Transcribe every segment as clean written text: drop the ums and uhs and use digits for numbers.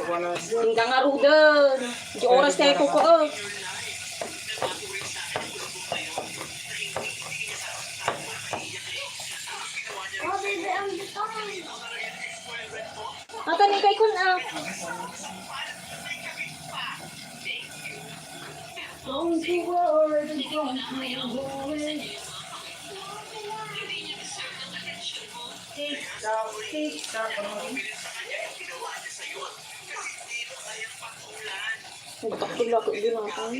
Hinggang nga rudan. Di oras tayo ko ko. Natanin kay kun ah. Don't you worry, don't you worry. Nagtakila ko yun ako.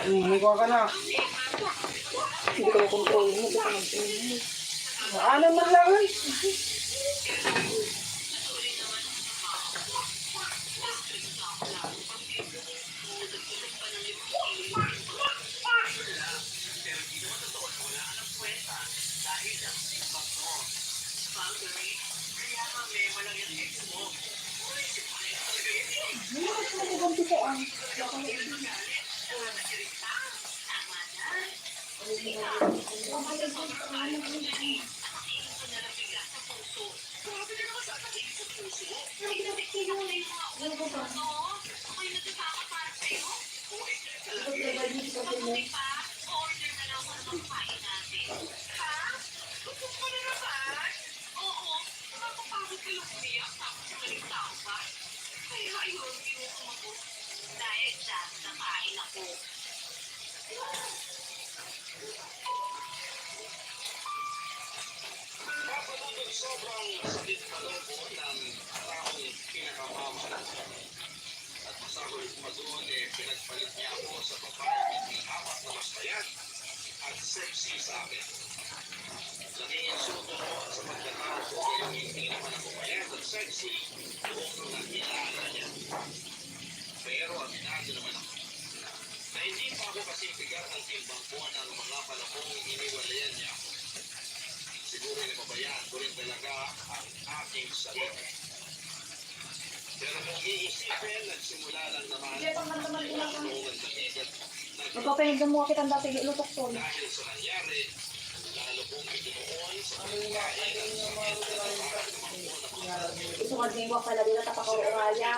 May kuha ka na. Hindi ko na-control mo. Hindi ko na-control. Ano man lang eh. Sobrang sakit pa ng buo ng taong pinakamamalas. At masahol pa doon pinagpalit niya ako sa babae ng apat na mas bayad at sexy sa akin. Naging insulto ko sa pagkakao ko kayong hindi naman ako bayad at sexy noong nakilala niya. Pero aminado naman ako na hindi pa ako kasing bigat ng timbang ko ng mga panahong iniwalayan niya ako. Siguro napabayaan ko rin talaga ang aking sarili. Pero kung iisipin, nagsimula lang naman ang noong nagdagigat. Magpapahingan mo kita ang dati lutok to. Dahil sa nangyari, lalo kong itinuon sa pagkain at sakit na naman Ito nga din pala din at apakauraya.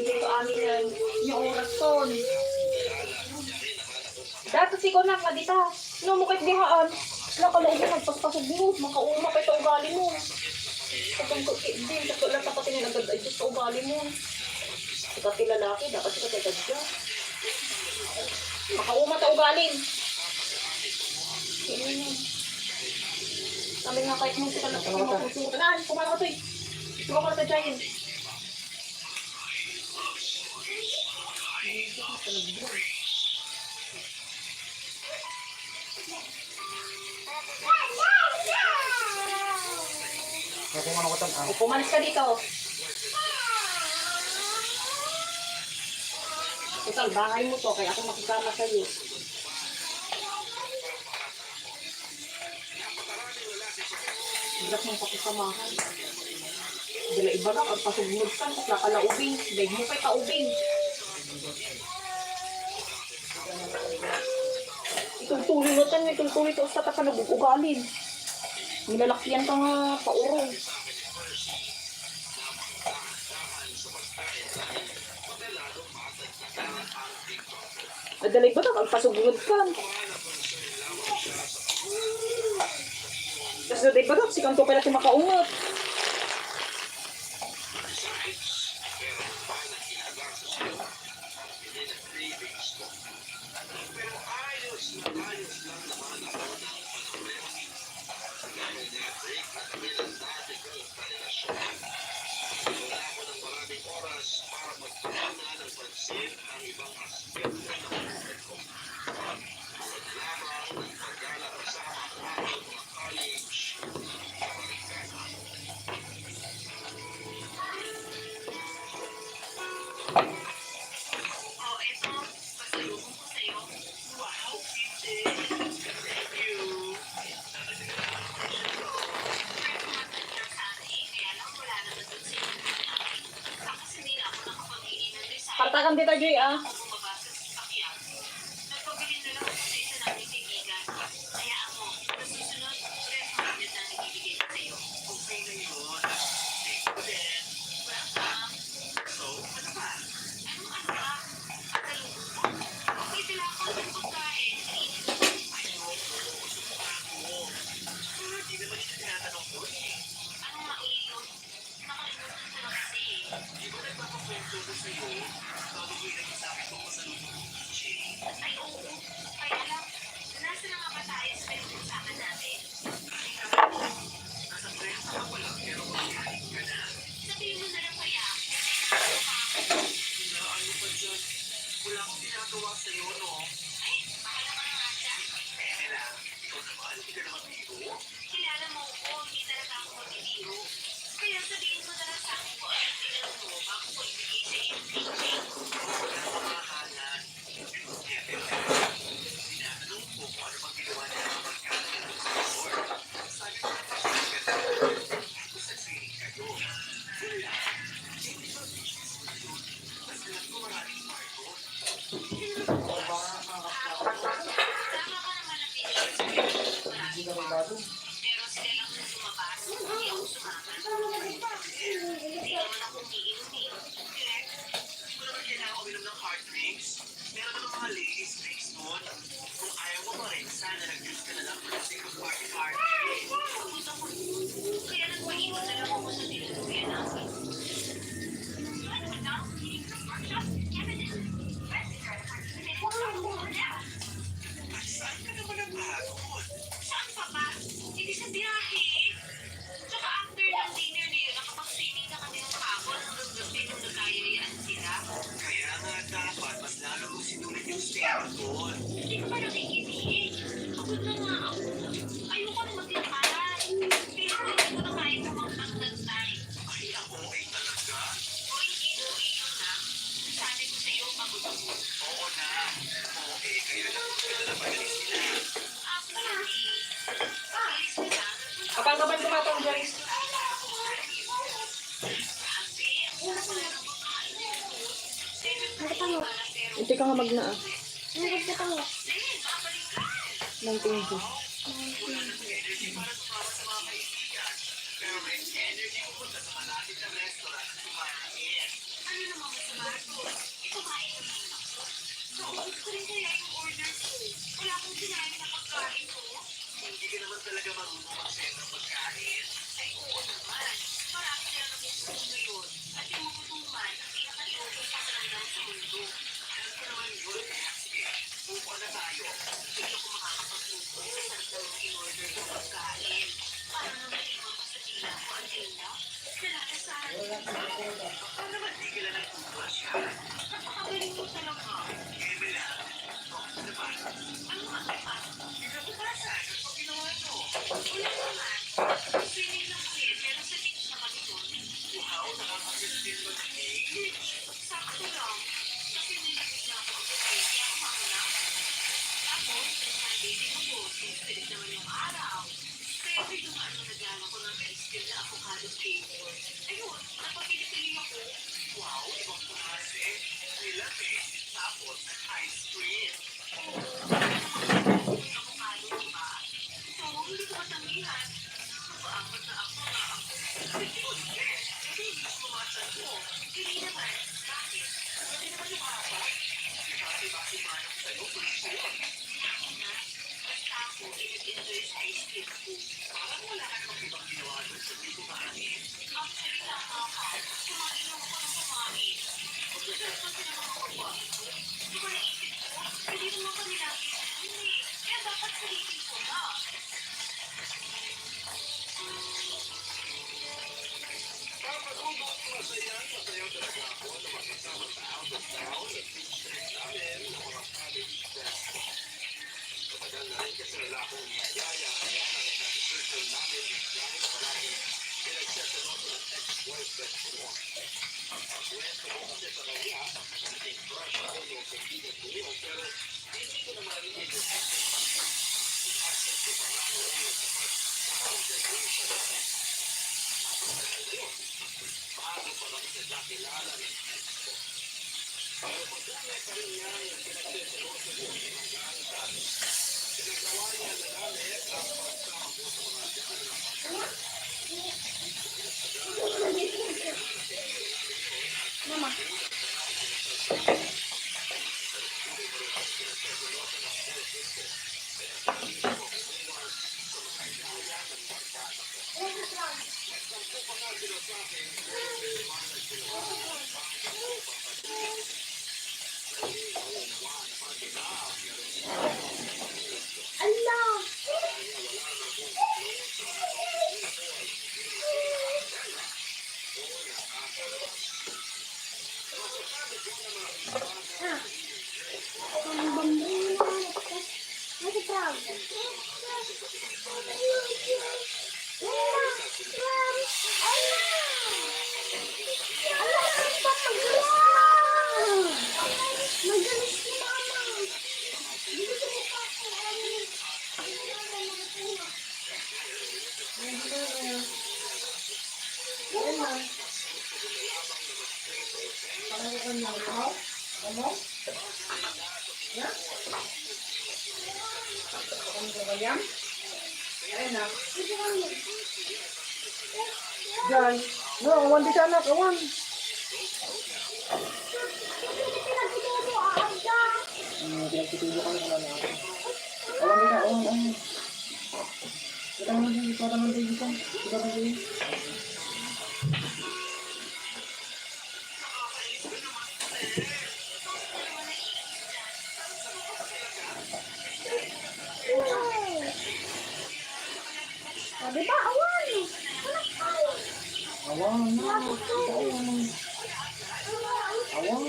Dito amin yung oras ton. Dato si ko na dita. No mo kahit dihaan. Nakalaog na nagpaspasog mo. Makauma pa ito ugali mo. Kapag din, sa tulad na pati nilagad ay sa ugali mo. Sikat lalaki, dapat sikat ay kadya. Makauma ta ugali. Sabi nga kahit mo sikat na pati mapusukan. Naan, kumala ka ito eh. Suka ko na ta-giant. Kung ano ko tan. Pumalis ka dito. Total, bahay mo to, kaya ako makikama sa'yo. Bigat mong pakisamahan. Dala iba lang, ang pasugmod ka, pakla ka laubing. Daig mo pa'y kaubing. Itultuloy na tayo, itultuloy ito sa taka nag-ugalin. Nilalakyan ka nga paurong. Nadalay ba ang pasugod ka? Tapos nadalay ba si kanto pala si makaungot? Netflix at bilang dati kong karelasyon. Wala ko ng maraming oras para magpapana ng pansin ang ibang aspeto ng buhay ko. Tulad lamang ng paggala kasama ang aking mga college na barkada. Oh, eto, pasalubong ko sa'yo. Wow, hindi. Thank you. Kahit tumatanda sa akin, kaya lang wala naman dun sa inyo namin. Tapos hindi na ako nakapag-iin ng resign. Partakan dito, Joy, ah. Ako bumabasa sa sakyan. Nagpabili na lang ako sa isa naming kaibigan. Hayaan mo, sa susunod, recommended na ibibigay ko sa'yo. Okay na yun. Thank you din. Welcome. So, ano ba? Anong ano ba? Pasalubong mo? May dala ako ng pagkain. Ayoko, gusto pa ako. Hindi naman yung tinatanong ko eh. Anong mauli yun? Nakalimutan ko na kasi. Di ba nagpapakwento ko sa'yo bago ko ilagay sa akin kung masalubong ng DJ? Ay, oo. Kaya lang, nasa na nga ba tayo sa pinag-usapan natin? Ay, ako. Nasa presa ka pala pero kumakain ka na. Sabihin mo na lang kaya, kasi nakakapa ako. Na ano pa dyan? Wala akong ginagawa sa'yo, no? Ay, bahala ka na nga dyan. Pwede lang. Ikaw naman, hindi ka naman biro. Kilala mo ko, hindi talaga ako magbibiro. Kaya sabihin mo na lang sa akin kung anong tinanong mo bago ko ibigay sa iyo. Wala akong mahalan. Pwede lang. Tinatanong ko kung ano bang ginawa niya ng barkada niya doon sa resort. Sabi ko na pa siya agad. Tapos nagsiring kayo. Wala. Hindi ba business mo yun? Mas alam ko maraming marko. Tama ka naman ang business ko yung maraming kwarto. Pero sila lang na lumabas, hindi ako sumama. Hindi naman ako umiinom. Correct? Hindi mo naman kailangan uminom ng hard drinks. Meron naman mga ladies drinks doon. Kung ayaw mo pa rin, sana nag-juice ka na lang for the sake of party. Pagod ako. Kaya nagpaiwan na lang ako sa tinuluyan namin. At saan ka naman ang bahagod? Saan pa ba? Hindi sa biyahe. Tsaka after ng dinner na yun, nakapag-swimming na kami ng hapon hanggang gabi nung nagkayayaan sila. Kaya nga dapat mas lalo mong sinulit yung stay mo doon. Hindi ko pa nakikinig. Pagod na nga ako. Ayoko na magtiparan. Pero hindi ko na kaya kumagpagdagdag. Ay, ako ay talaga. O hindi mo iyon na. Sabi ko sa'yo, pagod ako. Oo na. Oo kaya lang pinalabanan sila. Actually, alis nila. Kapag-kapag tumatong, Joy. Hindi ka nga magna, ah. Nang thank you. Wala na may energy para sumama sa mga kaibigan. Pero may energy pupunta sa malapit na restaurant at kumain. Ano naman masama doon? Ito kain ko lang ako. Naubos ko rin kaya yung order ko. Wala akong sinabi na pagkain ko. Hindi ka naman talaga marunong mag-set ng pagkain. Ay, oo naman. Marami na lang nagustuhan ngayon. At yung gutuman, ang pinaka-iogong pakiramdam sa mundo. Alam ko naman yun. Kaya sige, move on na tayo. Hindi ako makakapagluto sa sarap ng in-order ng pagkain. Para naman iwan pa sa tila ko until now. Nalalasahan ko. Baka naman di ka lang nagtutwas siya. Napakagaling mo talaga. Emila, ano ba? Ano nga ba? Kinabukasan, ano pa ginawa mo? Wala naman. Swimming lang ulit, pero sa beach na kami doon. Wow, nakakaganda din mag-age. Sakto lang. Kasi nilamig na ako agad eh, kaya umangla. Tapos, Sunday din ako, sinspirit naman yung araw. Kaya medyo ano naglaan ako ng ice cream na avocado flavor. Ayun, napapili-pili ako. Wow, ibang klase. Nilamig, tapos ice cream. Avocado, diba? So, hindi ko matanggihan. Napaapat na ako na ako. Kasi hindi ko mamatsan mo. Hindi naman. Bakit? Kasi naman yung apat. Kasi bakit manok sa'yo, pulis yun. Basta ako, nag-enjoy sa ice cream ko. Parang wala ka namang ibang ginawa doon sa di kumain. Actually, tama ka. Kumain lang ako ng kumain. Pagkasarap kasi naman ako kumain ko. Di ba naisip ko? Hindi naman kami lagi yun eh. Kaya dapat salitin ko na. Mama. Allah! Ang bambu. Nasa prawda. Magalis si mama. Diyan. No, awan di sana, awan. Pinagtutulog kami sa mga. Awan di na, awan. Kita naman din, kita naman din dito. Kita naman din. Sabi ba, awan. Awan na. Awan. Awan,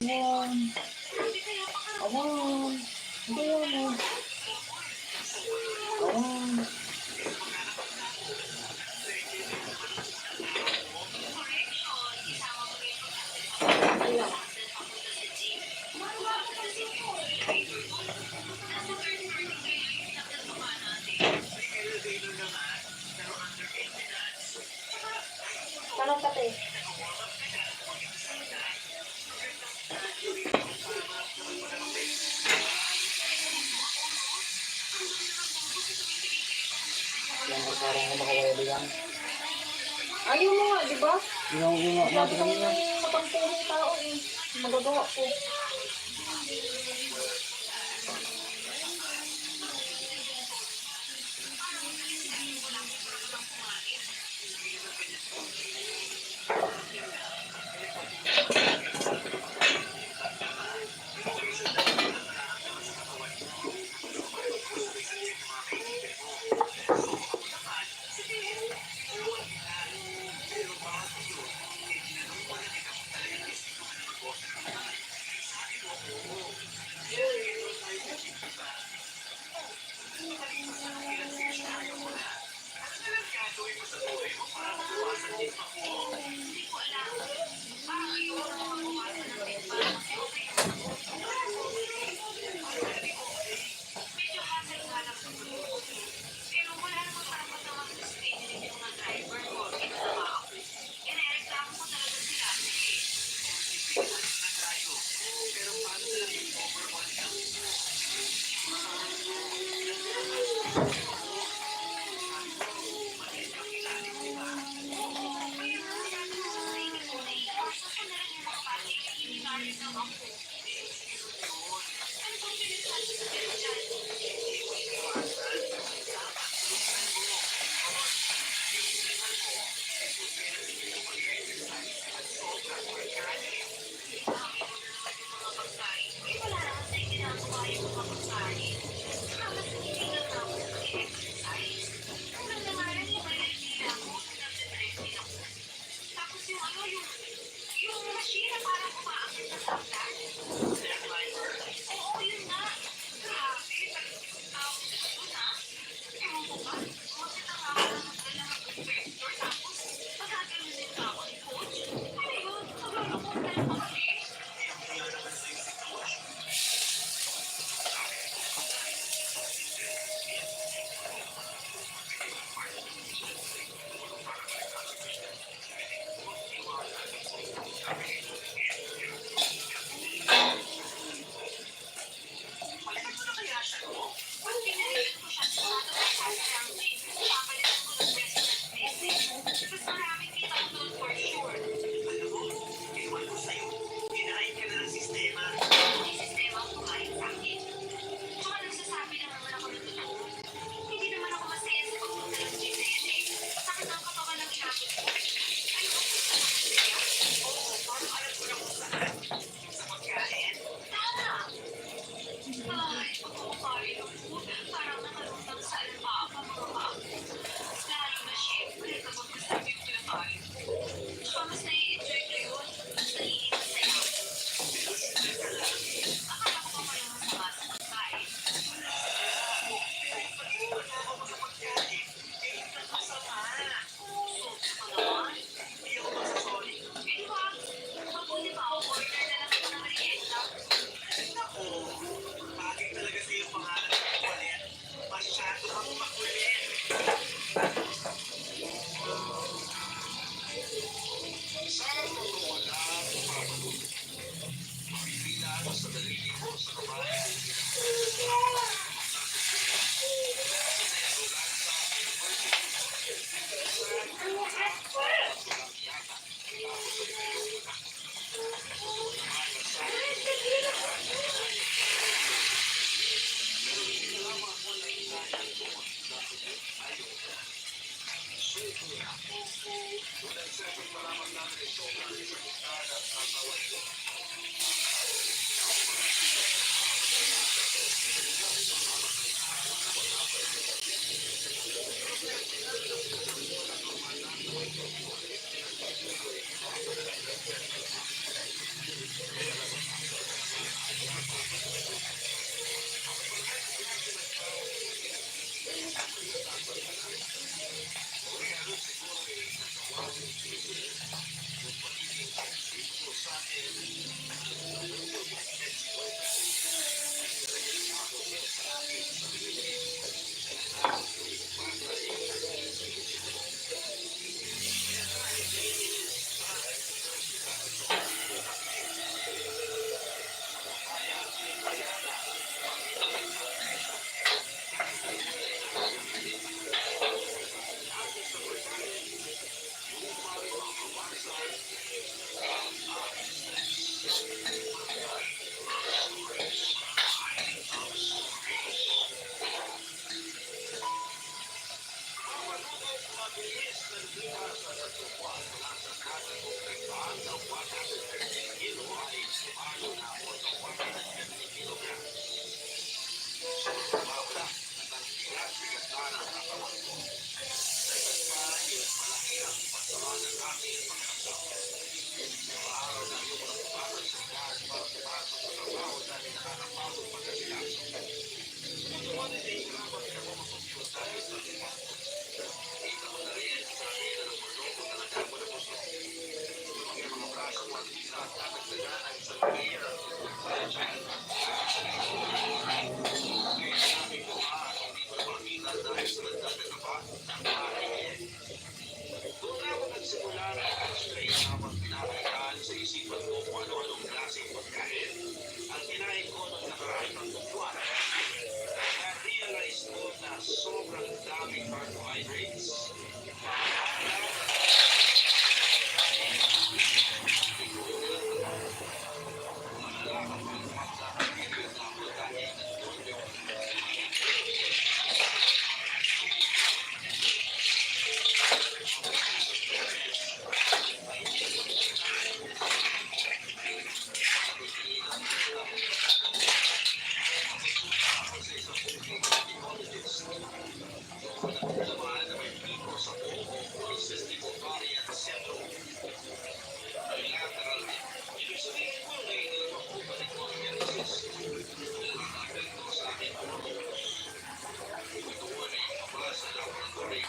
awan. Awan. Awan. Awan. Tanong pati. Yang sekarang ko makawala yan. Ayaw mo nga, di ba? Yung Sabi natin ko kanina. matampulong tao eh. Magagawa ko. Oo, yun nga. Grabe. Yun na. Ewan ko ba? Magkita nga ako ng magdala ng vector tapos magkagalunin pa ako ni Coach. Ano yun? Maglulukot na lang kami. Palitan ko na kaya siya, no? Pag pinalitan ko siya sa mga sasarangi, papalitan ko ng restaurant business. Mas maraming kita ko doon for sure. Alam mo, iwan ko sa'yo. Hinahain ka na ng sistema. May sistema ang kumain sa akin. Tsaka nagsasabi lang naman ako ng totoo. Hindi naman ako masaya sa pagpunta ng gym na yan eh. Sakit ang katawan ng inabot ko. Ay, okay ka ba masaya? Oo, parang alam ko na kung saan. Sa pagkain. Tama! Ay, pag kumakain ako, parang nakalutang sa alababa mga bago. Lalo na syempre kapag masarap yung kinakain ko. Tsaka mas nai-enjoy ko yun. Mas nagiging masaya. Akala ko pa palang masama sa pagkain. Pag-iwan na ako makapagkain. Hindi ka kasama. Sobra ko naman. Hindi ako masasorry. Eh, wag. Mabuti pa ako order na lang ako ng merienda. Naku, bagay talaga sa'yo pangalan ng kulit. Masyado kang makulit. Sa totoo lang, papatuloy. Mabibilang sa dalili ko sa kumain. Sobrang daming carbohydrates.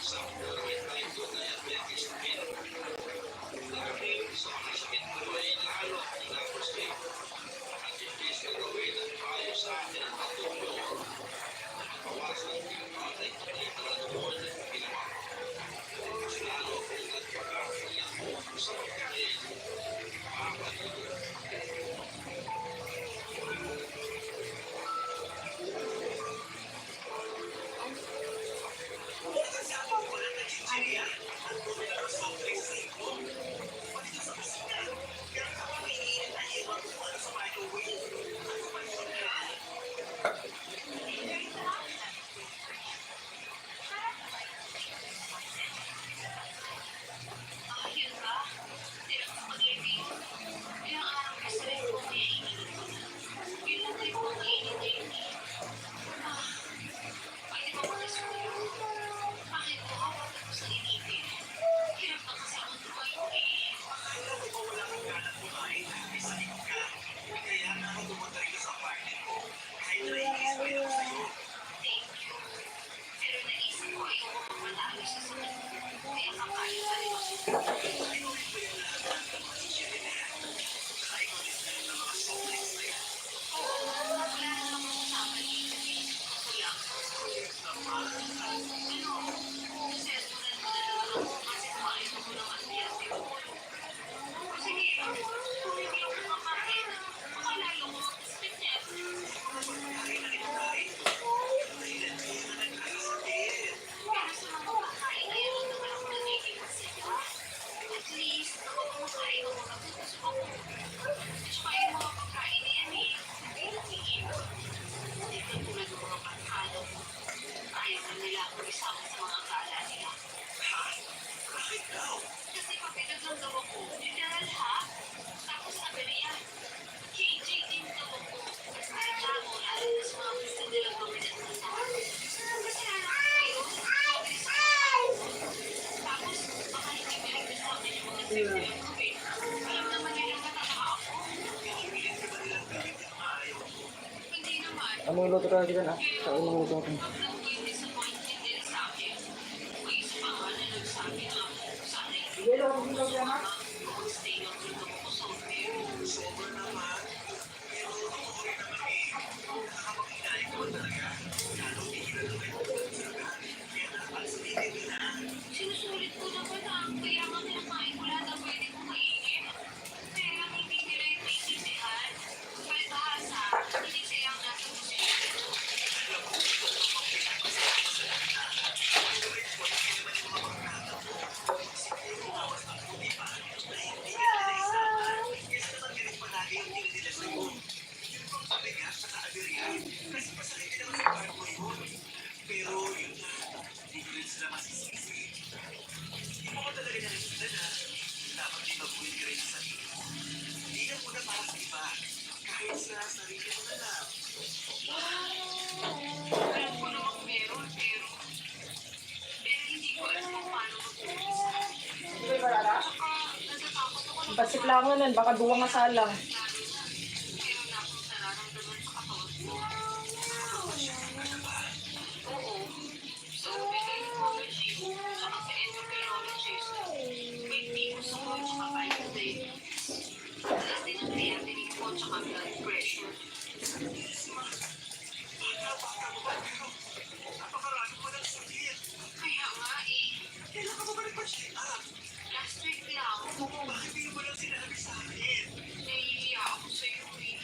Dahil sa mga sakit ko ay lalo akong napusti. At imbis na gawin ang payo sa akin ang pagtulong, nabawasan yung patay patay na doon ang ginawa ko. Mas lalo akong nagpagkakaiyak sa pagkain. Yun ba? Tirang spaghetti. Ilang araw kasi rin ko kaiinin ko na. Yun lang din ko kainin din eh. Pwede ba magkasuyo? Bakit ko awat ako sa inipin? Hirap na kasi akong tumayo eh. Thank you. Pero naisip ko ayoko magpatalo sa sakit. Kaya kakain pa rin ako. Oo, wala namang kasama dito eh. Ako lang. Ano, nasermonan mo na naman ako kasi kumain ako ng anti-antibol. Sige, kung hindi ako kumakain, baka lalo ko mag-spit niya. Pero sa mga pagkain, ayaw lang naman ako nagiging masaya. At least, kapag kumakain ako, nabubusog ako. Tsaka yung mga pagkain na yan eh, hindi nag-iiba. Hindi ka tulad ng mga pagkalo. Ayaw na nila ako isama sa mga gala nila. Kasi pag pinaglandaw ako, literal ha? Tapos sabi niya, KJ din daw ako. Reklamo, lalo na sa mga gusto nilang gawin at nandahan. Kasalanan ko kayo, mabilis ako. Tapos, baka hindi pinagdas sa akin yung mga trip nilang gawin. Alam naman nilang matama ako. Hindi naman. Ano yung luto tayo dyan ah? Sa unang luto ko. Pag nakuha disappointment nila sa akin, may isa pa nga na nagsabi na sana yung mag-stay lang dito ako sa hotel. Sinusulit ko naman kaya nga kinakain ko lahat ang pwede kong kainin. Kaya lang hindi nila yung naiintindihan. Palibhasa, hindi sila ang nasa posisyon ko. Alam ko namang meron, pero hindi ko alam kung paano mag-umpisa. Tsaka, natatakot ako ng Pasiklangan baka duwa nga salang. lalo na meron na akong nararamdaman sa katawan ko. Oo. Sa gynecology, tsaka sa endocrinologist, may ticos ako, tsaka diabetes. Taas din ang creatinine ko, tsaka blood pressure. Kaya nga eh. Last week lang. Nahihiya ako sa'yo eh.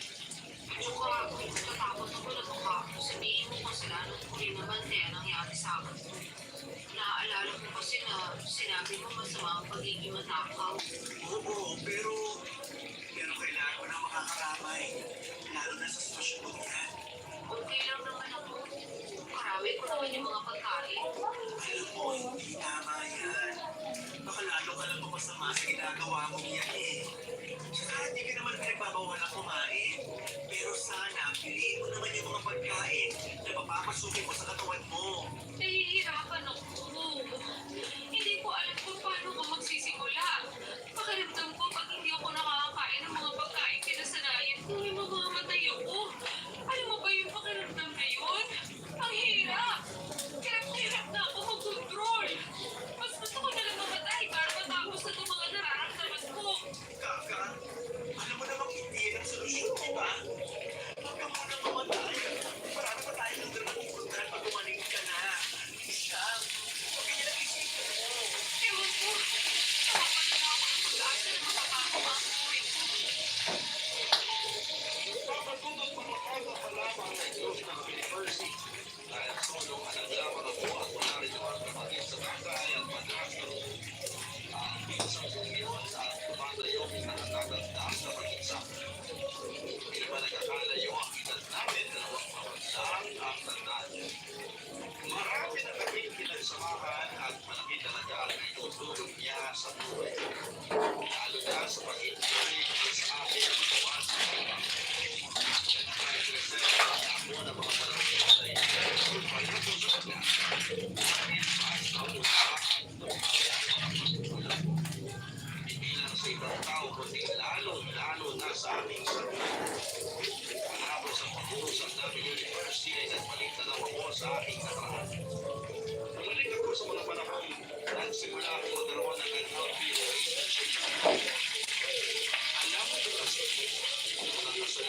At saka, natatakot ako na baka sabihin mo kasalanan ko rin naman kaya nangyari sa akin. Naaalala ko kasi na sinabi mo masama ang pagiging matakaw. Oo, pero kailangan ko na makakaramay. Lalo na sa sitwasyon mo yan. Okay lang naman ako. Marami ko naman yung mga pagkain. Alam mo, hindi tama yan. Baka lalo ka lang masama sa ginagawa mong yan eh. Saka hindi ka naman pinagbabawalan kumain. Pero sana, piliin mo naman yung mga pagkain na mapapasukin mo sa katawan mo. Nahihirapan ako. Hindi ko alam kung paano ko magsisimula. Pakiramdam ko pag hindi ako nakakakain ng mga pagkain kinasanayan ko, may mamamatay ako. Alam mo ba yung pakiramdam na yun? Ang hirap! Hirap na ako mag-control.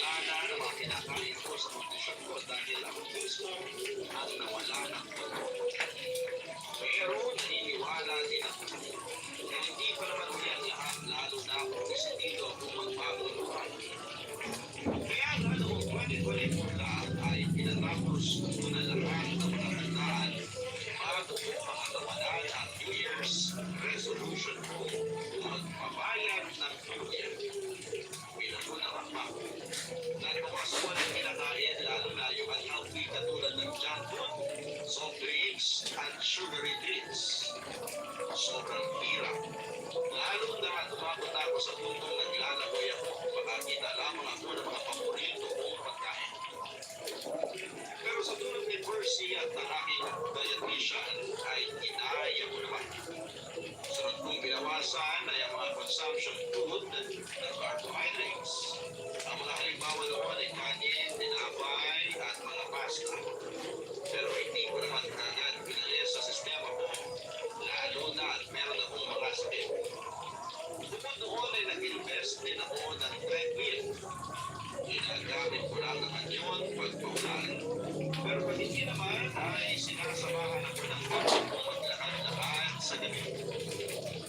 na ng mga kinakain ko sa kondisyon ko dahil ako mismo ang nawala ng kontrol. Pero naniniwala din ako na hindi pa naman yan lahat lalo na kung desidido kung magbago ng buhay. Kaya nga noong 2024 na ay pinatapos ko na lahat ng mga handaan bago ko makatawanan ang New Year's resolution ko kung magpabayad ng tuluyan. Bilang ko ng akma. Nagbawas ko ng kinakain lalo na yung unhealthy katulad ng junk food, soft drinks, and sugary drinks. Sobrang hirap. Lalo na umabot ako sa puntong naglalagoy ako baka kita lamang ako ng mga paborito kong pagkain. Pero sa tulong ni Percy at ng aking dietitian ay inaya ko naman. Sunod kong binawasan ay ang mga consumption food ng carbohydrates. Ang mga halimbawa noon ay kanin, tinapay at mga pasta. Pero hindi ko naman agad pinalis sa sistema ko, lalo na at meron akong mga sakit. Bukod doon ay nag-invest din ako ng treadmill. Ginagamit ko lang naman yun pagpaulan. Pero pag hindi naman ay sinasamahan ako ng bago kong maglakad-lakad sa gabi.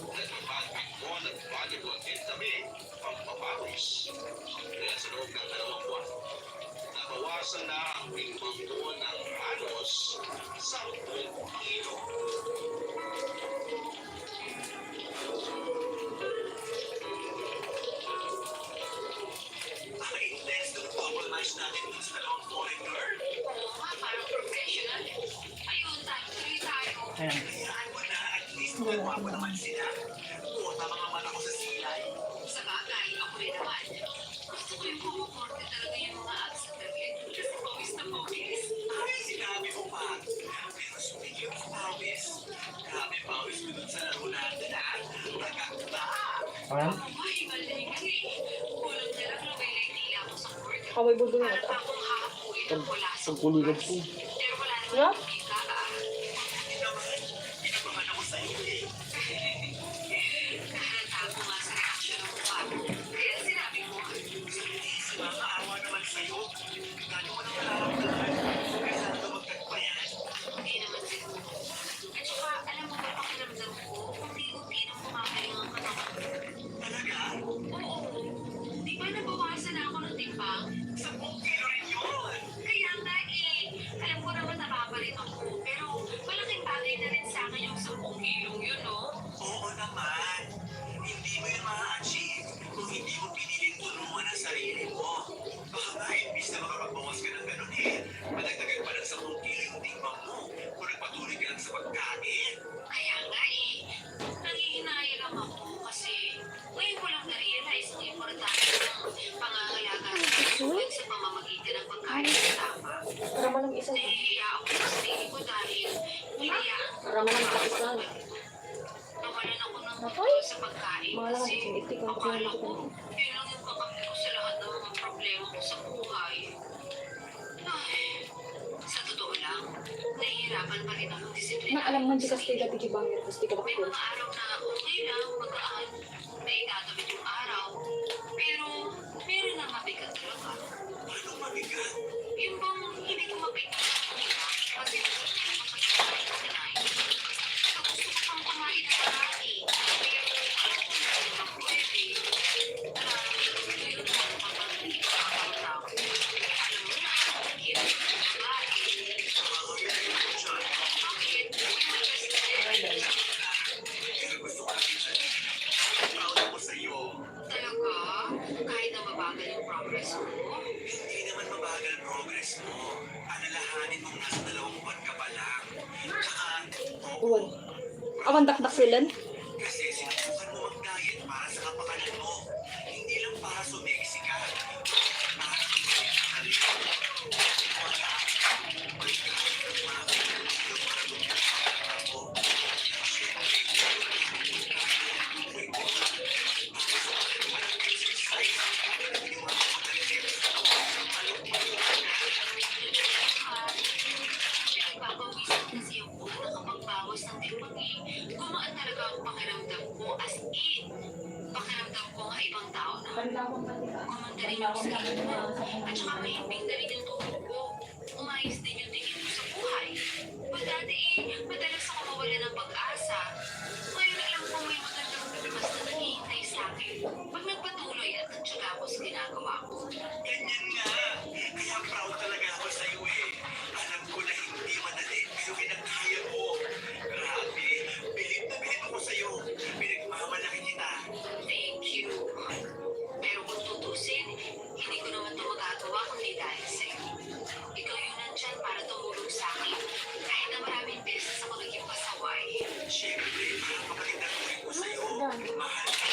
Nagpapagpag at volleyball din kami pampapawis. Kaya sa loob ng 2 buwan, nabawasan na ang timbang ko ng halos 10 kilo. Ang intense ng double match natin dun sa dalawang foreigner. Oo nga, parang professional. Ayun, tuloy tayo. Ayan. Hayaan mo na, at least magwapo naman sila. Puta mga mata ko sa silay. Sa bagay, ako rin naman. Gusto ko yung kumukorte talaga yung mga abs sa tabi. Kasi pawis na pawis. Ay, sinabi mo pa. Pero speaking of pawis, grabe pawis mo dun sa laro natin ha. Maganda. Ayan. Ako nga, himal na himal eh. Kulang na lang lumay tila ako sa court. Kaway budol Para na pa akong hakapuin ng wala sa Pagpuligod oras. po. Pero wala naman Yeah? akong kita Hindi naman, pinabangan ako sa iyo eh. Nahalata ko nga sa reaksyon ng mukha mo. Kaya sinabi mo, Si Mama, awa naman sa'yo. Gano'n mo nang nararamdaman. Kaya saan ka magtagpayan? hindi naman siguro. At saka, alam mo ba pakiramdam ko, unti-unti nang kumakaling ang katawan ko. Talaga? Oo. Di ba nabawasan na ako ng timbang? 10 kilo rin yun. Kaya nga eh, alam ko naman napapalit ako. Pero malaking bagay na rin sa akin yung 10 kilong yun, no? Oo naman. Hindi mo yun ma-achieve kung hindi mo piniling tulungan ang sarili mo. Baka nga, imbis na makapagbawas ka ng ganun eh, madagdagan pa ng 10 kilo yung timbang mo kung nagpatuloy ka lang sa pagkain. Kaya nga eh, nangihinaya lang ako kasi ngayon ko lang na-realize ang importante ng pangangalaga ng kalusugan sa pamamagitan ng pagkain ng tama. Para man ang isa. Nahihiya ako sa sarili ko dahil hinayaan ko Para man ang kapisan. nawalan ako ng Nakoy. kontrol sa pagkain Mahal kasi ang singitik ang akala kuya ko ko. yun lang yung kakampi ko sa lahat ng mga problema ko sa buhay. Ay, sa totoo lang, nahihirapan pa rin akong disiplina. Na alam man di ka stay dati kibangit. Tapos di ka May bakit. mga araw na okay lang, magaan, na itatawid yung araw. Pero, meron na mabigat talaga. Anong mabigat? Yung bang hindi ko mapigil ang higa kasi gusto ko makapagpapay ng kinain. So, gusto ko pang kumain ng marami. Pero, alam ko na rin ang pwede. Nararamdaman ko yun kapag hindi ko nakakatawa. Alam mo na, ang hirap ng babae. Makakagay ko dyan. Bakit? May magas na rin. Pero gusto ko lang dyan. Proud ako sa'yo. Talaga? Kahit na mabagal yung progress mo? Hindi naman mabagal ang progress mo. Alalahanin mong nasa 2 buwan ka pa lang. Tsaka, Uwan. Awan dakdak silan. kasi sinubukan mo mag-diet para sa kapakanan mo. Hindi lang para sumexy ka. Para kumalik ka rin. Wala. Pagkakas ng mga pinagulong para lumipad mo. Nagpapawisan kasi ako na nakapagbawas ng timbang eh. Gumaan talaga ang pakiramdam ko as in. Pakiramdam ko nga ibang tao na Ganda akong pati ka. kumanda rin yung sarili mo. At saka mahimbing na rin yung tunog ko. Umayos din yung tingin mo sa buhay. Pag dati madalas ako mawala ng pag-asa. Ngayon alam ko may magandang bukas na naghihintay sa akin. Pag nagpatuloy at nagtsaga ako sa ginagawa ko. Ganyan nga. Kaya proud talaga ako sa iyo eh. Alam ko na hindi madali, pero kinakaya mo. Grabe, bilib na bilib ako sa iyo. Pinagmamalaki kita. Thank you. Pero kung tutusin, hindi ko naman ito magagawa kundi dahil sa'yo. Ikaw yung nandyan para tumulong sa akin. Kahit na maraming beses ako naging pasaway. Siyempre, parang kapatid na tuloy ko sa iyo. Mahal ka.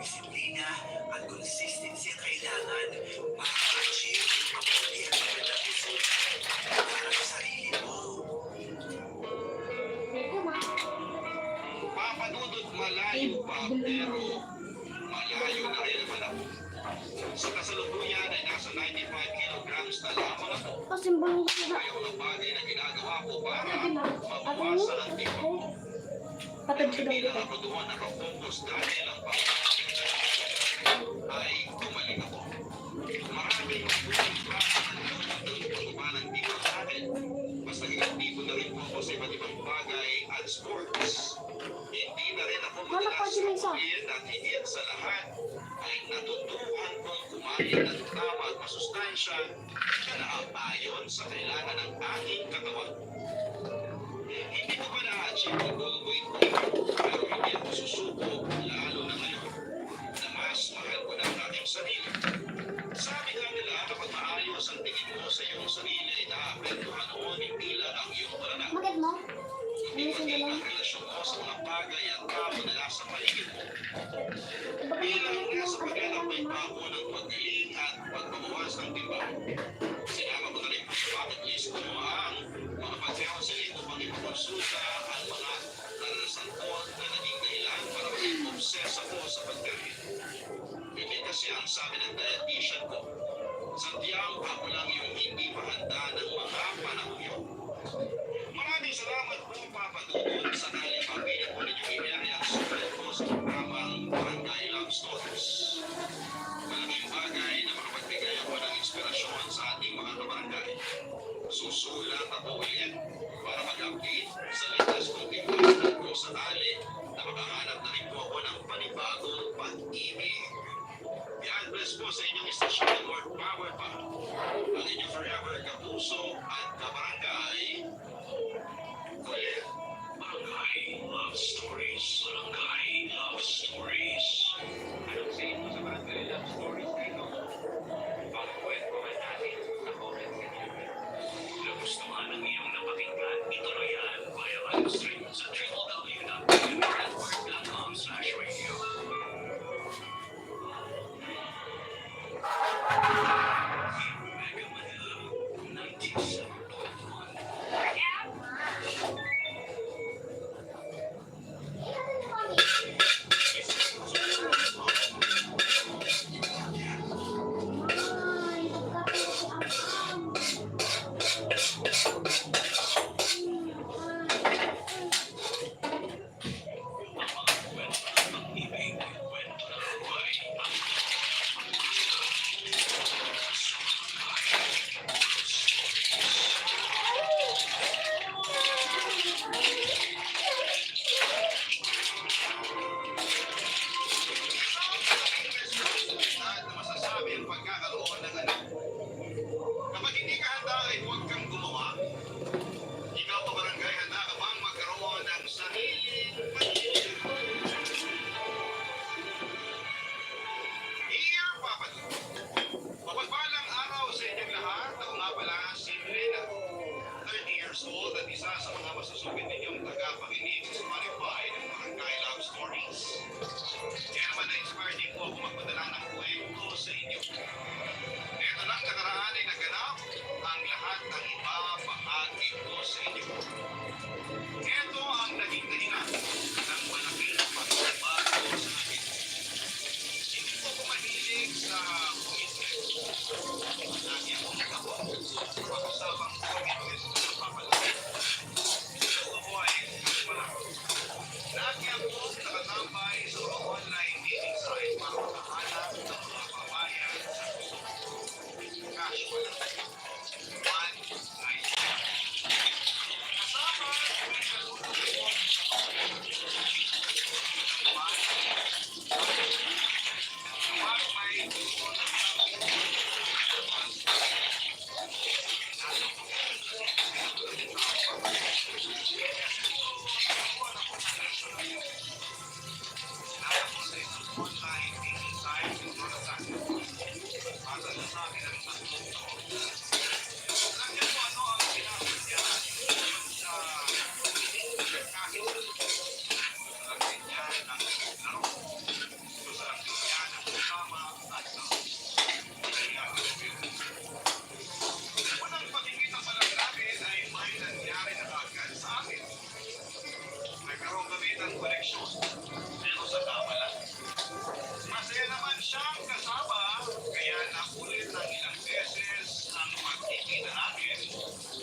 Disiplina at consistency ang kailangan para ma-achieve yung mabuti at magandang resulta para sa sarili mo. Papadudod malayo pa, pero malayo na rin naman ako. Sa kasalukuyan ay nasa 95 kilograms na lamang ako. Pasimbol ko sila. Ayaw ng bagay na ginagawa ko para Sabi na, mabawasan ang tipo. patad ko daw Hindi lang dito. ako doon nakafocus dahil ang ay tumaling ako. Maraming pagkumanan dito sa akin. Mas naging aktibo na rin po ako sa iba't ibang bagay at sports. Hindi na rin ako madalas sa kuyin at higit sa lahat ay natutuhan kong kumain ng tama at masustansya na naapayon sa kailangan ng aking katawan. Hindi ko pa na-achieve ang goal weight ko, pero hindi ako susuko, lalo na ngayon, na mas mahal ko na ang aking sarili. Sabi nga nila, kapag maayos ang tingin mo sa iyong sarili, naapektuhan noon hindi lang ang iyong pananaw. Magad mo? Hindi maging ang relasyon mo sa mga bagay at tao na nasa paligid mo. Bilang nasa pagganap may pako ng paggaling at pagbabawas ng timbang. Sinama mo na rin sa bucket list mo ang mga pag-counseling upang ipakonsulta ang mga naranasan ko na naging dahilan para maging obsess ako sa pagkain. Hindi kasi ang sabi ng dietitian ko, sadyang ako lang yung hindi mahanda ng mga panahon yun. Maraming salamat po, Papa Dudut, sa daling pamilya po ninyong i-area ang sulat ko sa programang Barangay Love Stories. Malaking bagay na makapagbigay ako ng inspirasyon sa ating mga kabarangay. Susulat ako ulit para mag-update sa latest kong timbang kung sakali na makahanap na rin po ako ng panibagong pag-ibig. God bless po sa inyong istasyon, Lord Power pa. Ang inyong forever kapuso at kabarangay. Kulit. Barangay Love Stories. Barangay Love Stories. Anong sayin mo sa Barangay Love Stories dito? Pagkwentuhan natin sa comments ninyo. Nagustuhan ang iyong napakinggan, ituloy yan via live stream sa www.network.com/radio. Mega Manila 97.1. Unang pagkikita pa lang namin ay may nangyari na agad sa amin. Nagkaroon kami ng koneksyon, pero sa tama lang. Masaya naman siyang kasama, kaya nakulit ng ilang beses ang pagkikita namin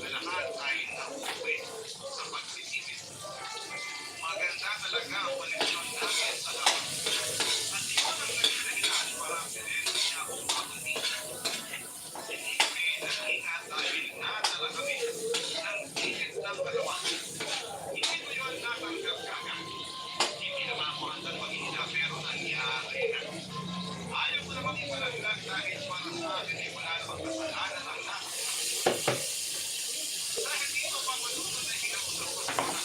na lahat ay nauwi sa pagtitipid. Maganda talaga ang koneksyon namin sa lahat. At ito ang naging dahilan para pinili niya akong mabunita. Hindi kami nag-ingat dahil nadala kami ng ticket ng katawan. Hindi ko yun natanggap kagad. Hindi naman ako handang maghihina pero nangyari na. Ayaw ko naman ipalaglag dahil para sa akin ay wala namang kasalanan ang lahat. Dahil dito pa malunod ay kinausap ko sa mga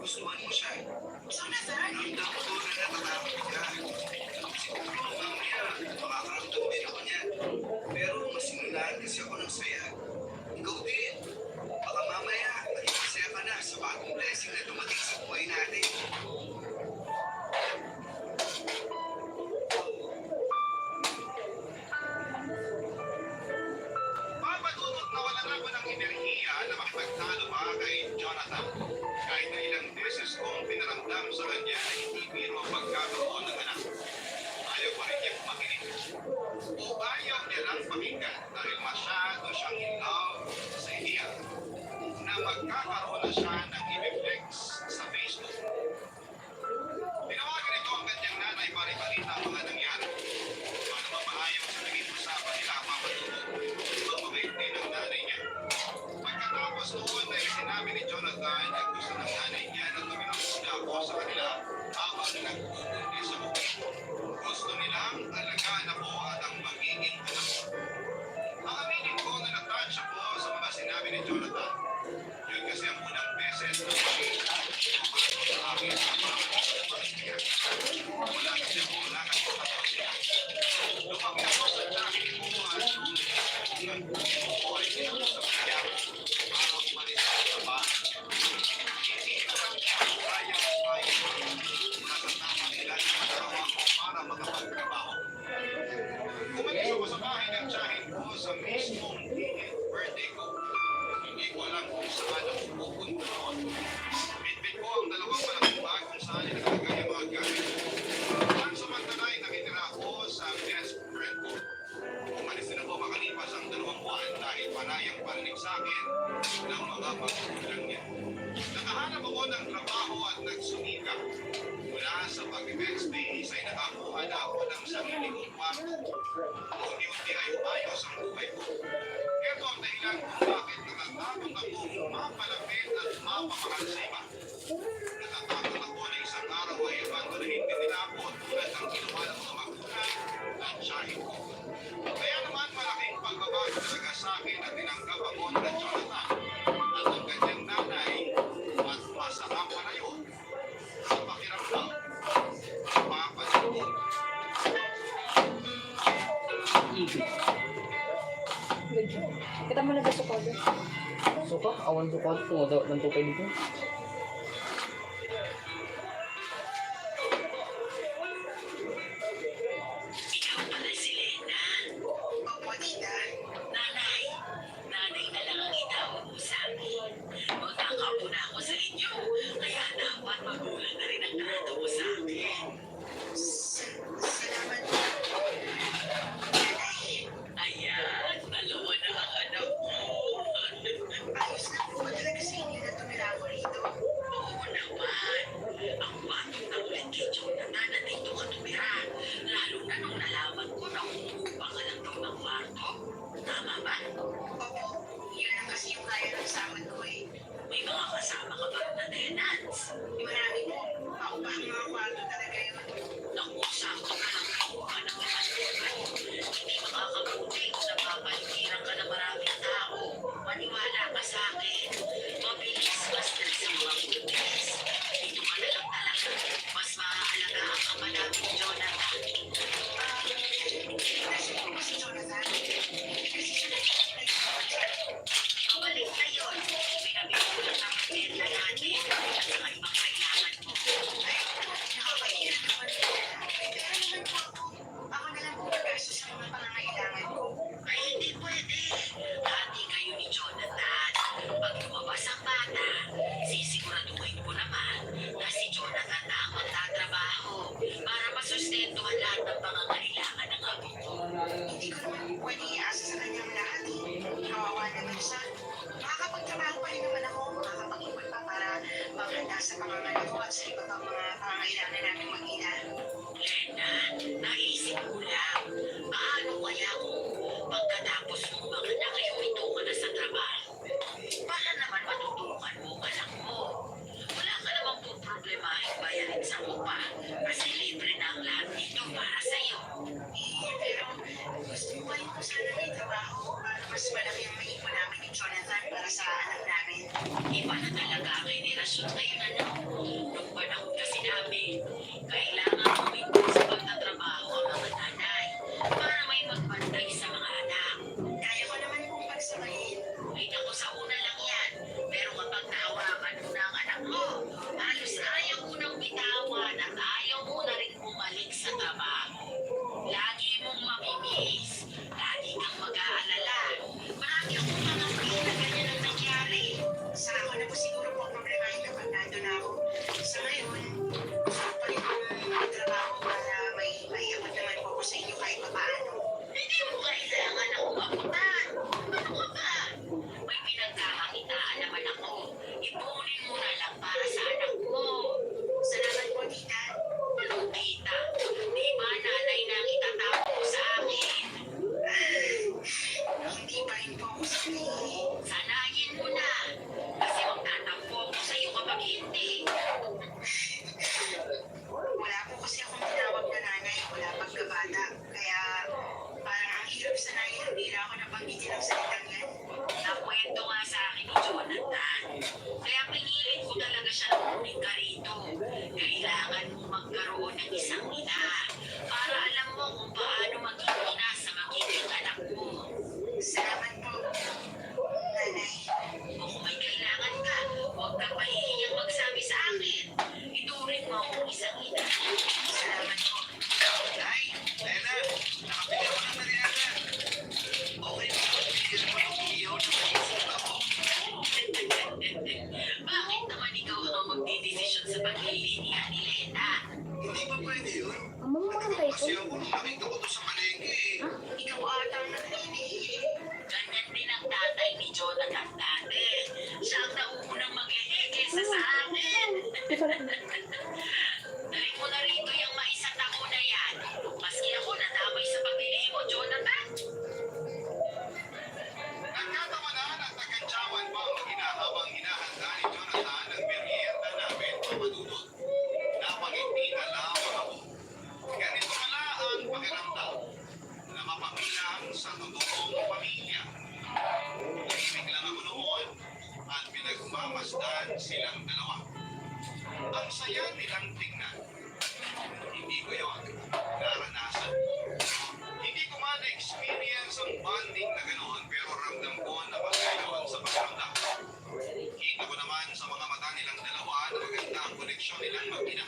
Gusto mo siya. So, Nathan? Ang damo ko na natatakot ka. Siguro, mamaya kay Jonathan. Kahit na ilang beses kong pinaramdam sa kanya na hindi biro ang pagkakaroon ng anak. Ayaw pa rin niya makinig. O ayaw niya lang pakinggan dahil masyado siyang in love sa ideya na magkakaroon na siya ng i-reflex sa Facebook. Tinawagan ito ang kanyang nanay para ibalita ang mga nangyari. Para mapahayag sa naging usapan nila papatulog. Ang mabait din ang nanay niya. Pagkatapos noon ay sinabi ni Jonathan na gusto ng nanay niya na tumira muna ako sa kanila habang nagpupunti sa bukid. Gusto nilang alagaan ako at ang magiging anak ko. Aaminin ko na na-touch ako sa mga sinabi ni Jonathan. Yun kasi ang unang beses na makita sa akin ang mga pagkakasya. Wala kasi ako nakakatawa siya. Lumaki ako sa dahil ko at ko ay sinusap niya para umalis sa trabaho. Hindi ko lang siya kaya nakatama nila ng asawa ko para makapagtrabaho. Umalis ako sa bahay ng tiyahin ko sa mismong birthday ko. Hindi ko alam kung saan ako pupunta noon. Bitbit ko ang dalawang malaking bag kung saan ilalagay ang mga gamit. Ang samantalay nakitira ako sa best friend ko. Umalis din ako makalipas ang 2 buwan dahil panayang parinig sa akin ng mga magulang niya. Nakahanap ako ng trabaho at nagsumikap. Mula sa pag-events days ay nakakuha na ako ng sarili kong kwarto. Unti-unti ay umayos ang buhay ko. Ito ang dahilan kung bakit natatakot akong mapalapit at mapamahal sa iba. Natatakot ako na isang araw ay abandonahin din nila ako tulad ng ginawa ng mga magulang at tiyahin ko. Kaya naman malaking pagbabago talaga sa akin at tinanggap ako ng Jonathan at ang kanyang nanay at masarap pa na yun. Ang pakiramdam, mapapalit. Medyo. Kita mo na ba sa kolo? Suka, awan suka ito. Tumadawat ng tukay dito. Ikaw pala si Lena. Opo, tita. Nanay. Nanay na lang ang itawag mo sa akin. Magkakaupo na ako sa inyo. Kaya dapat magulang na rin ang trato mo sa akin. Salamat po. Nanay, Ayan, dalawa na ang anak ko. ayos na po ba talaga sa inyo na tumira ako rito? Oo naman. Ang batong na ulit kay Jonathan na dito ka tumira. Lalo na nung nalaman ko na umuupa ka lang daw ng kwarto. Tama ba? Opo, yun lang kasi yung kaya ng sahod ko eh. May mga kasama ka ba na tenants? Marami po. Paupahang mga kwarto talaga yun. Naku, sakto ka lang kakuha ng mga tulad. Hindi makakabuti kung napapaligiran ka ng maraming tao. Maniwala ka sa akin. Mabilis basta sa mga buntis. Dito ka na lang talaga. Mas maaalagaan ka pa namin, Jonathan. Nasa po ba si Jonathan? Kasi siya Pabalik na yun. Pinabili ko lang ng pagkenda natin at saka ibang kailangan mo. nakakahiya naman po. Pero naman po ako. Ako na lang po gagastos sa mga pangangailangan ko. Ay, hindi pwede. Hati kayo ni Jonathan. Pag lumabas ang bata, sisiguraduhin ko naman na si Jonathan na ang magtatrabaho para masustentuhan lahat ng pangangailangan ng apo ko. Hindi ko naman po pwede iasa sa kanyang lahat eh. Kawawa naman siya. Makakapagtrabaho pa rin naman ako. Makakapag-ipon pa para maghanda sa pangangailangan ko at sa iba pang mga pangangailangan namin mag-ina. Lena, naisip ko lang, paano kaya kung pagkatapos mong manganak ay huminto ka na sa trabaho? Para naman matutukan mo ang anak mo. Wala ka namang po problemahin bayarin sa upa kasi libre na ang lahat dito para sa'yo. Pero gusto ko kayo po sana may trabaho para mas malaki ang maipon namin ni Jonathan para sa anak namin. Iba na talaga ang henerasyon ngayon, ano? Nung panahon kasi namin, kailangan huminto sa pagtatrabaho ang mga nanay para may magbantay sa mga anak. Kaya ko naman pong pagsamahin. Ay naku, sa una lang yan. Pero kapag nahawakan mo na ang anak mo, halos ayaw mo nang bitawan at ayaw mo na rin bumalik sa trabaho. Lagi mong mamimiss. Lagi kang mag-aalala. Marami akong mga friend na ganyan ang nangyari. Sa ako naman Bakit silang salitang yan? Nakwento nga sa akin ni Jonathan. Kaya pinilit ko talaga siya na kunin ka rito. Kailangan mo magkaroon ng isang ina para alam mo kung paano maging ina sa magiging anak mo. Salamat po, nanay. O kung may kailangan ka, huwag kang mahihiyang magsabi sa akin. Ituring mo akong isang ina. Salamat po. Ay, Lena, nakapili ako ng merienda. Okay ba? Bigyan mo ng iyaw na maisip ako. Bakit naman ikaw ang magdidesisyon sa paglilinya ni Lena? Hindi ba pwede yun? Ang mga maganda ito. Kasi ako nung nakita ko doon sa palengke eh. Ikaw ata na ganyan din ang tatay ni Jonathan dati. Siya ang nauunang maglihi kesa sa akin. Dali mo na rito yung maisang taon na yan. Maski ako nadamay sa paglilihi mo, Jonathan. Nagkatawanan at nagkantsawan pa ang mag-ina habang hinahanda ni Jonathan ang merienda namin pamadudot. Napangiti na lamang ako. Ganito pala ang pakiramdam na mapamilang sa totoong pamilya. Tahimik lang ako noon at pinagmamasdan silang dalawa. Ang saya nilang tingnan. Hindi ko yun naranasan. Hindi ko man experience ang bonding na ganoon pero ramdam ko na magayon sa pakiramdam. Kita ko naman sa mga mata nilang dalawa na maganda ang koneksyon nilang mag-ina.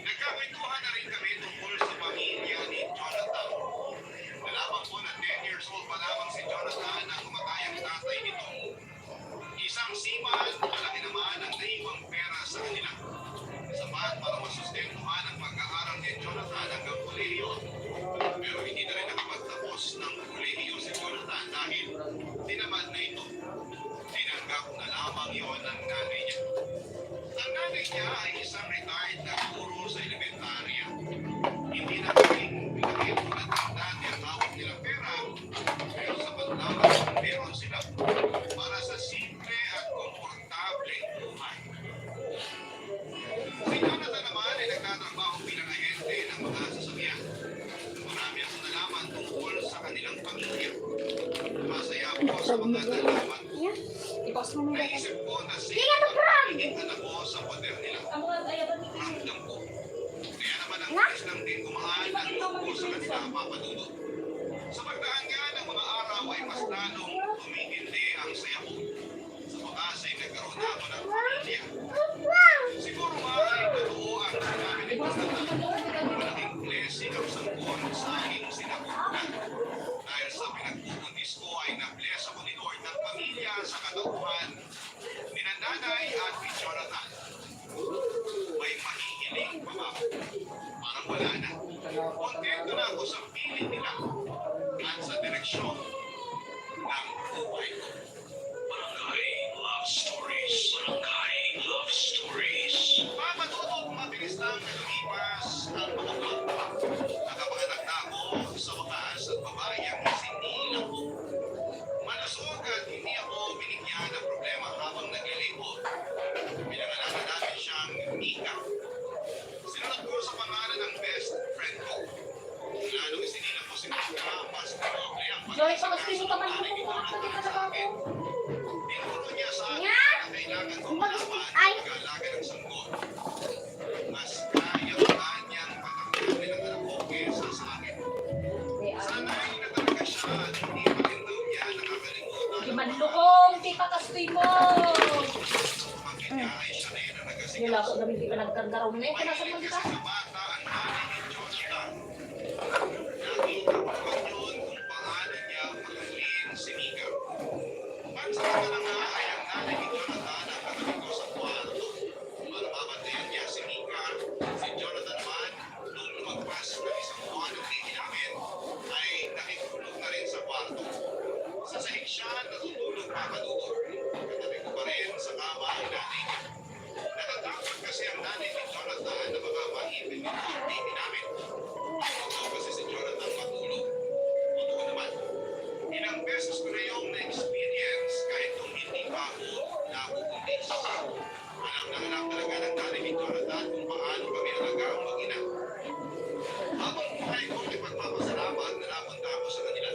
Nagkakwentuhan na rin kami tungkol sa pamilya ni Jonathan. Nalaman ko na 10 years old pa lamang si Jonathan na kumatay ang tatay nito. Isang siman, malaki naman ang naiwang pera sa kanila. Sapat para masustentuhan ang pag-aaral ni Jonathan hanggang kolehiyo. Pero hindi na rin nakapagtapos ng kolehiyo si Jonathan dahil tinamad na ito. Tinanggap na lamang yon ng nanay niya. Ang nanay niya ay isang retired na guro sa elementarya. Hindi na rin pinakit tulad ng dati ang hawak nilang pera, pero sa paglaban meron sila para sa simple at komportableng buhay. Si Jonathan naman ay nagtatrabaho bilang ahente ng mga sasakyan. Marami akong nalaman tungkol sa kanilang pamilya. Masaya ako sa mga nalaman ko. Yeah. I-post mo muna. Naisip ko na safe ang pagiging anak ko sa poder nila. Ang mga ayaban ni Ramdam ko. Kaya naman ang bilis lang din kumaan ng loob ko sa kanila papadudot. Sa pagdaan nga ng mga araw ay mas lalong tumigindi ang saya ko. Sa wakas ay nagkaroon na ako ng pamilya. Siguro nga ay totoo ang sinabi ni Jonathan. Malaking blessing ang sangkon sa aking sinapunan. Dahil sa pinagpupundis ko ay na-bless ako ni Lord ng pamilya sa katauhan ni nanay at ni Jonathan. May mahihiling pa ba? Parang wala na. Kontento na ako sa piling nila at sa direksyon ng buhay ko. Barangay Love Stories. Barangay Love Stories. Papadudot mabilis lang na lumipas ang mga taon. Nakapanganak na ako sa wakas at babae ang isinilang ko. Malusog at hindi ako binigyan ng problema habang naglilingkod. Pinangalanan namin siyang Mika. Sinulat ko sa pangalan ng best friend ko. Lalong isinilang ko si Mika, mas probable ang Joy, pag-isa pag hindi ka man sa dito, pangalan bakit sa ka akin. ako? Tinuro niya sa akin na kailangan ko malaman ang pag-alaga ng sanggol. Mas kaya pa niyang patakbuhin ang anak ko kesa sa akin. Sana ay natalaga siya at hindi pa rin daw niya nakakalimutan. Imanlukong, kita kastoy mo. Bakit niya ay siya rin ang nagasigaw. Nila ako namin di pa nagkagaraw na yun. Kanasan mo Kasi dito? sa bata ang nanay ni Jonathan. Nakita ko pa yun kung paano niya pagkakalin si Mika. Pagsama na nga ay ang nanay ni Jonathan ang katabi ko sa kwarto. Para mabantayan niya si Mika, si Jonathan man, nung lumagpas ng isang buwan ng titi namin, ay nakitulog na rin sa kwarto. Sa sahig siya, natutulog papadudot. Katabi ko pa rin sa kama ang nanay niya. Natatakot kasi ang nanay ni Jonathan na baka maipin nito ang titi namin. Totoo kasi si Jonathan matulog. Totoo naman. Ilang beses ko na yung na-experience kahit kung hindi pa ako nabubundis. Alam talaga ng nanay ni Jonathan kung paano kami alaga ang mag-ina. Habang buhay ko ay pagpapasalamat na napunta ako sa kanila.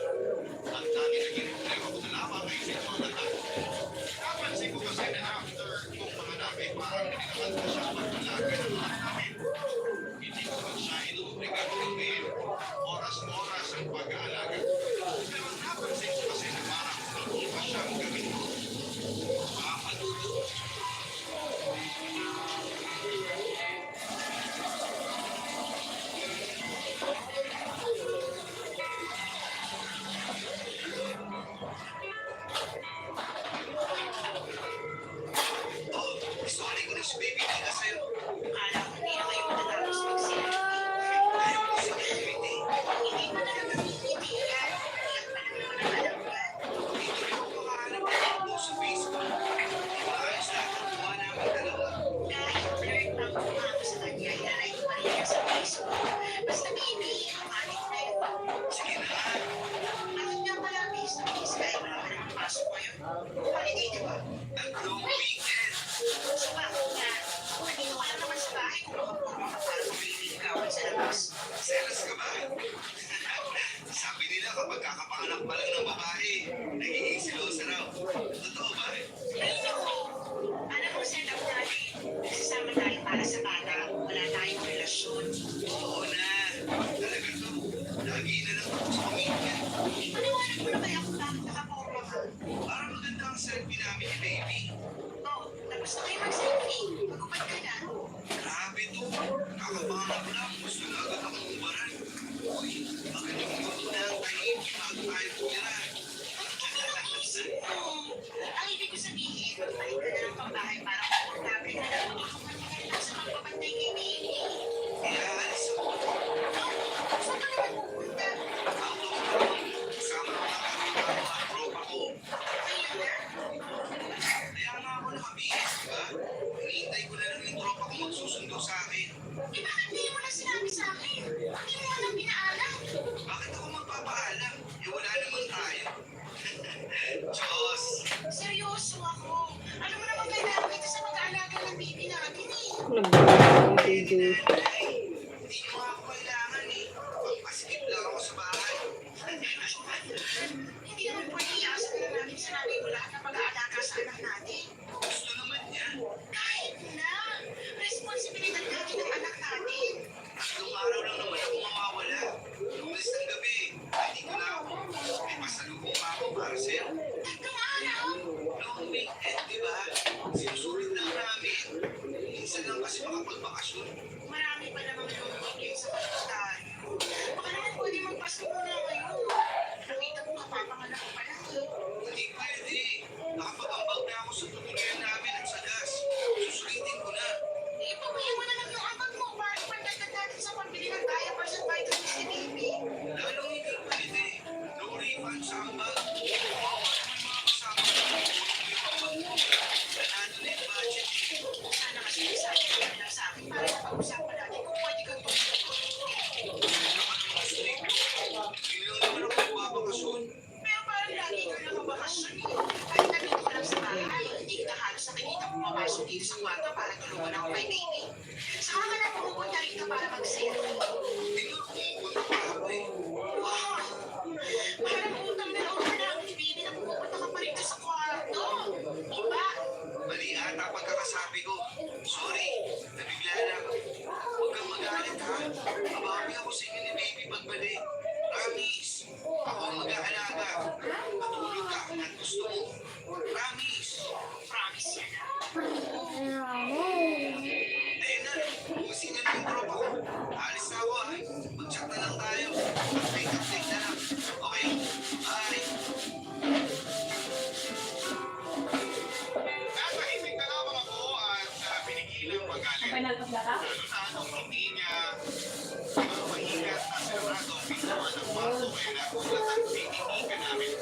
At dati naging problema ko na lamang ay si Jonathan. Napansin ko kasi na after kong manganapin, parang pininaman ko siya pag-alaga ng mga namin. Hindi ko man siya inuobligan gawin oras-oras ang pag-aalaga. Pero napansin ko kasi na parang hindi pa siyang gawin ko. Papaluto. Oh, sorry ko na si baby Tika sa'yo. Akala ko hindi na kayo matatapos mag-selfie. Ayaw ko sa activity. Hindi pa na naman bibigyan. Iyak pa lang naman ang alam yan. Dito rin ako makahanap ng post sa Facebook. Maayos lahat ang gawa namin dalawa. Kahit flirt ang kumako sa kanya, ilalike pa rin niya sa Facebook. Basta baby, kumalit na yun. Sige na. Bakit nga pala face-to-face kahit wala ka namang pasok ngayon? Holiday, di ba? Nag-long weekend. Sa bakit nga, hindi mo alam naman sa bahay kung makapurma ka para magliligawan sa labas. Selos ka ba? Sabi nila kapag kakapanganak pa lang ng babae, nagiging silosa raw. Totoo ba? Ay, naku. Alam mo, set up natin. Nagsasama tayo para sa bata. Wala tayong relasyon. Oo na. Talaga to. Lagi na lang ako sa pamilya. Paliwanag mo na kaya kung bakit nakapurma ka? Para maganda ang selfie namin ni baby. Oh, tapos na kayo mag-selfie. Magupad ka na. Grabe to. Kakapanganak lang. Gusto na agad akong umaran. Uy, bakit yung luto na ang tahimik bago tayo tumira? Ang ibig ko sabihin, balik ka na ng pambahay para komportable ka na matulungan mo na lang sa pagpapantay kay baby. Iaalis ako. Saan ka naman pupunta? Ako. Kasama ko ang kapitano at tropa ko. Ayun na. Kaya nga ako nakabihis, di ba? Hinihintay ko na lang yung tropa ko magsusundo sa akin. Eh bakit hindi mo na sinabi sa akin? Hindi mo alam pinaalam. Bakit ako magpapaalam? Eh wala naman tayo. Diyos! Seryoso ako. Alam mo naman kailangan kita sa mag-aalaga ng baby natin eh. Pwede na, Nay. Hindi nyo nga ako kailangan eh. Magpasikip lang ako sa bahay. Hindi naman pwede iasa na natin sa nanay mo lahat na mag-aalaga sa anak natin. Gusto naman niya. Kahit na, responsibilidad natin ng anak natin. Tatlong araw lang naman ako mawawala. Lunes ng gabi. Hindi ko na ako. May pasalubong pa ako para sa'yo. Tatlong araw. Long weekend, di ba? Sinusulit lang namin. Minsan lang kasi makapagbakasyon. Marami pa namang lumigil sa kapitan. Baka naman pwede magpasko na ngayon. Nakita ko kapapanganak pa lang eh. Hindi pwede. Nakapag-ambag na ako sa tutuloyan namin at sa gas. Susulitin ko na. Ipabayan mo na lang yung abag mo para ipagdagdag natin sa pambili ng diapers at vitamins ni baby. Lalong hindi pwede. No refund sa ambag. Kawawa naman mga kasama ko. Tulong mo yung ambag mo. Ganado na yung budget eh. Sana kasi sabi ka lang sa akin para napag-usapan natin kung pwede kang tumulong. Ano naman ang gusto eh. Hindi lang naman ako magbabakasyon. Pero parang lagi ka nakabakasyon eh. Kahit nandito ka lang sa bahay, hindi kita halos nakikita pumapasok dito sa kwarto para tulungan ako kay baby. Saka ka na pumupunta rito para mag-selfie. Hindi nga pumupunta pa ako eh. Wow! Parang utang na loob ka na ang baby na pumupunta ka pa rito sa kwarto. Iba? Mali ata pagkakasabi ko. Sorry, nabigla lang. Huwag kang magalit ha. Mabawi ako sa inyo ni baby pagbalik. Promise. Ako ang mag-aalaga. Matulog ka kung ang gusto mo. Promise. Promise yan ah. Ayun na, bumising na yung tropa ko. Alis na ako ha. Mag-chat na lang tayo. Update na lang. Okay, bye. Natahimik na lamang ako at pinigilang magalit. Final of data? Lalo na nung hindi niya maingat na sigurado ang pintuan ng kwarto kaya nagulat ang tinitigan namin.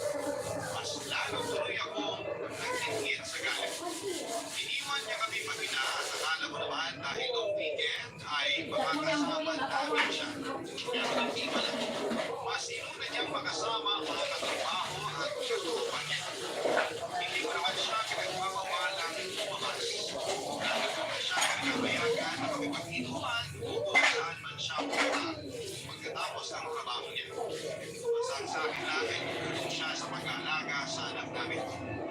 Mas lalong tuloy akong nagtingin sa galit. Iniwan niya kami mag-ina at akala ko naman dahil long weekend ay makakasama namin siya. namin.